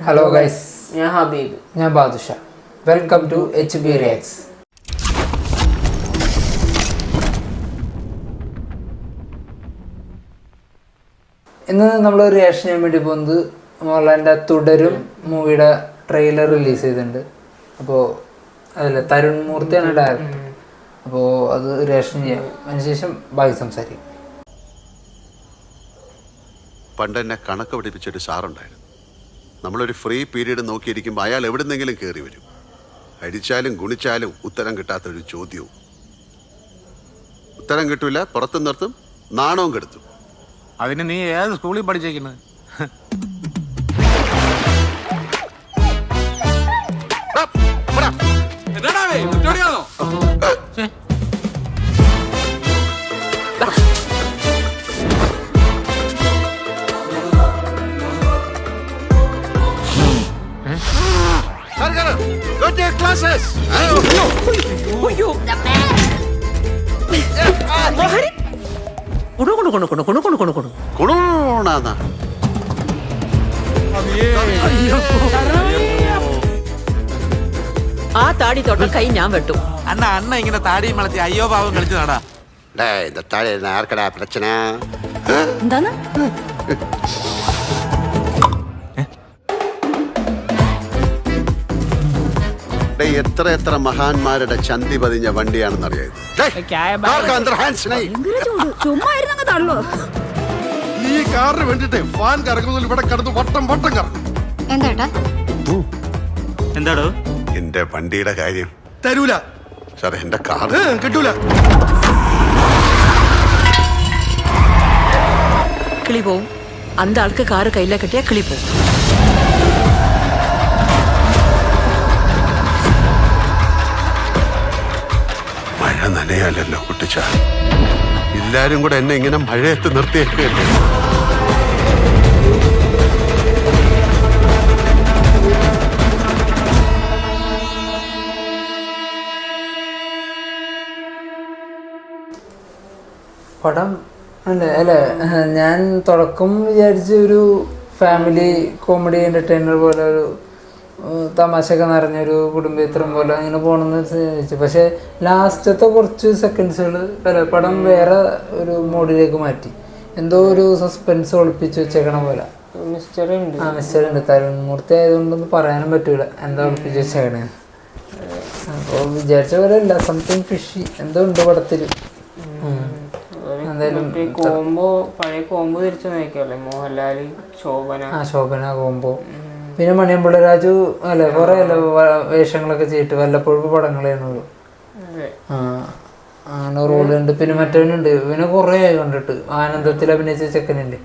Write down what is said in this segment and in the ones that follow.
Hello guys, ഞാൻ ഹബീബ്. ഞാൻ Badusha. Welcome to HB Reacts. ഇന്ന് നമ്മൾ റിയാക്ഷൻ ചെയ്യാൻ വേണ്ടി പോകുന്നത് മോഹൻലാലിൻ്റെ തുടരും മൂവിയുടെ ട്രെയിലർ റിലീസ് ചെയ്തിട്ടുണ്ട്. അപ്പോൾ അതല്ല, തരുൺ മൂർത്തിയാണ് ഡയറക്ടർ. അപ്പോൾ അത് റിയാക്ഷൻ ചെയ്യാം. അതിനുശേഷം ബാക്കി സംസാരിക്കും. പണ്ട് എന്നെ കണക്ക് പഠിപ്പിച്ചൊരു സാറുണ്ടായിരുന്നു. നമ്മളൊരു ഫ്രീ പീരീഡ് നോക്കിയിരിക്കുമ്പോൾ അയാൾ എവിടുന്നെങ്കിലും കയറി വരും. അടിച്ചാലും ഗുണിച്ചാലും ഉത്തരം കിട്ടാത്തൊരു ചോദ്യവും. ഉത്തരം കിട്ടൂല, പുറത്തു നിർത്തും, നാണവും കെടുത്തും. അതിന് നീ ഏത് സ്കൂളിൽ പഠിച്ചേക്കുന്നത്? ആ താടി തൊട്ട കൈ ഞാൻ വെട്ടും. അണ്ണ ഇങ്ങനെ താടിയും വളർത്തി അയ്യോ പാവം കളിച്ചു നടാ. ആർക്കടാ പ്രശ്ന? എന്താണ്? എത്ര എത്ര മഹാന്മാരുടെ ചന്തി പതിഞ്ഞ വണ്ടിയാണെന്നറിയാം. ഈ കാറിന് വേണ്ടിട്ട് ഫാൻ കറങ്ങുന്നതിൽ ഇവിടെ കിടന്ന് വട്ടം വട്ടം കറങ്ങും. എന്താടോ എന്റെ വണ്ടിയുടെ കാര്യം? തരൂല സാർ, എന്റെ കാർ കിട്ടൂല. കിളി പോവും. അന്ത ആൾക്ക് കാറ് കയ്യിലെ കെട്ടിയാ കിളി പോവും. മഴ നനയാലല്ലോ കുട്ടിച്ച. എല്ലാരും കൂടെ എന്നെ ഇങ്ങനെ മഴയത്ത് നിർത്തിയേക്കല്ലേ. പടം അല്ലേ, ഞാൻ തുടക്കം വിചാരിച്ച ഒരു ഫാമിലി കോമഡി എൻ്റർടൈനർ പോലെ, ഒരു തമാശയൊക്കെ നിറഞ്ഞൊരു കുടുംബചിത്രം പോലെ അങ്ങനെ പോകണമെന്ന് വിചാരിച്ചു. പക്ഷേ ലാസ്റ്റത്തെ കുറച്ച് സെക്കൻഡ്സുകൾ പടം വേറെ ഒരു മോഡിലേക്ക് മാറ്റി. എന്തോ ഒരു സസ്പെൻസ് ഒളിപ്പിച്ച് വെച്ചേക്കണ പോലെ. മിസ്റ്ററി ഉണ്ട്. തരുൺ മൂർത്തി ആയതുകൊണ്ടൊന്നും പറയാനും പറ്റൂല എന്താ ഒളിപ്പിച്ച് വെച്ചേക്കണേ. അപ്പോൾ വിചാരിച്ച പോലെ അല്ല, സംതിങ് ഫിഷി എന്തോ ഉണ്ട് പടത്തിൽ. കോംബോ, പഴയ കോംബോ തിരിച്ചു നോക്കിയല്ലേ, മോഹൻലാല് ശോഭന കോംബോ. പിന്നെ മണിയമ്പിള്ള രാജു അല്ലെ, കുറെ അല്ല വേഷങ്ങളൊക്കെ ചെയ്തിട്ട് വല്ലപ്പോഴും പടങ്ങളേനുള്ളൂ. അങ്ങനെ റോളുണ്ട്. പിന്നെ മറ്റവനുണ്ട്, ഇവനെ കുറെ ആയി കണ്ടിട്ട്, ആനന്ദത്തിൽ അഭിനയിച്ച ചെക്കനുണ്ട്.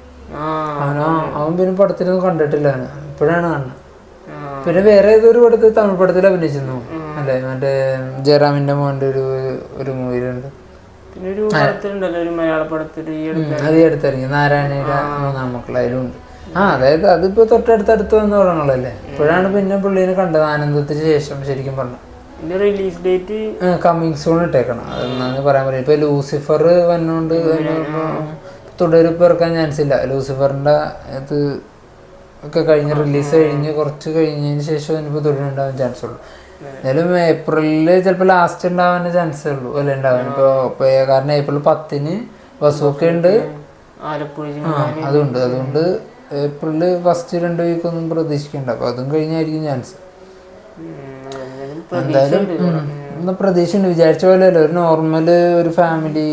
അവൻ പിന്നെ പടത്തിലൊന്നും കണ്ടിട്ടില്ല, ഇപ്പോഴാണ് കാണുന്നത്. പിന്നെ വേറെ ഏതൊരു പടത്തിൽ, തമിഴ് പടത്തിൽ അഭിനയിച്ചിരുന്നു അല്ലെ, മറ്റേ ജയറാമിന്റെ മോന്റെ ഒരു മൂവിയിലുണ്ട്. അത് ഈ അടുത്തിറങ്ങി നാരായണയുടെ മൂന്നാം മക്കൾ, അതിലുണ്ട്. അതായത് അതിപ്പോ തൊട്ടടുത്തടുത്ത് വന്ന പടങ്ങളല്ലേ. ഇപ്പോഴാണ് പിന്നെ പുള്ളീനെ കണ്ടത് ആനന്ദത്തിന് ശേഷം. ശരിക്കും പറഞ്ഞു റിലീസ് ഡേറ്റ് കമ്മിങ് സൂൺ ഇട്ടേക്കണം, അതെന്നാണ് പറയാൻ പറ്റില്ല. ഇപ്പൊ ലൂസിഫർ വന്നുകൊണ്ട് തുടരിപ്പ് ഇറക്കാൻ ചാൻസ് ഇല്ല. ലൂസിഫറിന്റെ ഇത് ഒക്കെ കഴിഞ്ഞ് റിലീസ് കഴിഞ്ഞ് കുറച്ച് കഴിഞ്ഞതിന് ശേഷം ഇനിയിപ്പോൾ തുടരുണ്ടാവാൻ ചാൻസ് ഉള്ളൂ. എന്നാലും ഏപ്രിലില് ചിലപ്പോൾ ലാസ്റ്റ് ഉണ്ടാവാൻ ചാൻസേ ഉള്ളൂ അല്ലെ ഉണ്ടാവാൻ. ഇപ്പോൾ കാരണം ഏപ്രിൽ 10 ബസ്സൊക്കെ ഉണ്ട്, അതുകൊണ്ട് ഏപ്രിൽ ഫസ്റ്റ് 2 വീക്കൊന്നും പ്രതീക്ഷിക്കണ്ട. അപ്പോൾ അതും കഴിഞ്ഞായിരിക്കും ചാൻസ്. എന്തായാലും പ്രതീക്ഷയുണ്ട്. വിചാരിച്ച പോലെ അല്ല, ഒരു നോർമൽ ഒരു ഫാമിലി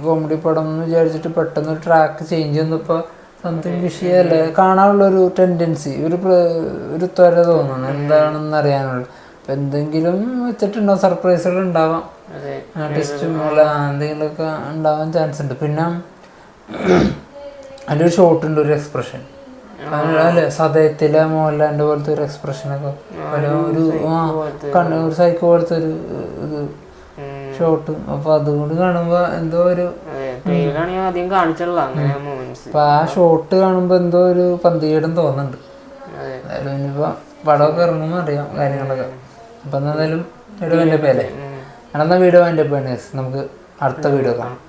കോമഡി പടം എന്ന് വിചാരിച്ചിട്ട് പെട്ടെന്ന് ഒരു ട്രാക്ക് ചേഞ്ച് വന്നപ്പോൾ സംതിങ് വിഷയമല്ലേ, കാണാനുള്ളൊരു ടെൻഡൻസി, ഒരു ത്വര തോന്നുന്നു എന്താണെന്ന് അറിയാനുള്ള. അപ്പം എന്തെങ്കിലും വെച്ചിട്ടുണ്ടാവും, സർപ്രൈസുകൾ ഉണ്ടാവാം, ടെസ്റ്റും എന്തെങ്കിലുമൊക്കെ ഉണ്ടാവാൻ ചാൻസ് ഉണ്ട്. പിന്നെ അതിലൊരു ഷോട്ട് ഉണ്ട്, ഒരു എക്സ്പ്രഷൻ അല്ലെ, സദയത്തിലെ മോഹൻലാലിന്റെ പോലത്തെ ഒരു എക്സ്പ്രഷനൊക്കെ, ഒരു സൈക്കോ പോലത്തെ ഒരു ഇത് ഷോട്ട്. അപ്പൊ അതുകൊണ്ട് കാണുമ്പോ എന്തോ ഒരു, അപ്പൊ ആ ഷോട്ട് കാണുമ്പോ എന്തോ ഒരു പന്തികേടും തോന്നുന്നുണ്ട്. എന്തായാലും ഇനിയിപ്പോ പടമൊക്കെ ഇറങ്ങുമ്പോ അറിയാം കാര്യങ്ങളൊക്കെ. അപ്പൊ എന്തായാലും വീഡിയോ വേണ്ടപ്പല്ലേ, നടന്ന വീഡിയോ വേണ്ടപ്പോ നമുക്ക് അടുത്ത വീഡിയോ കാണാം.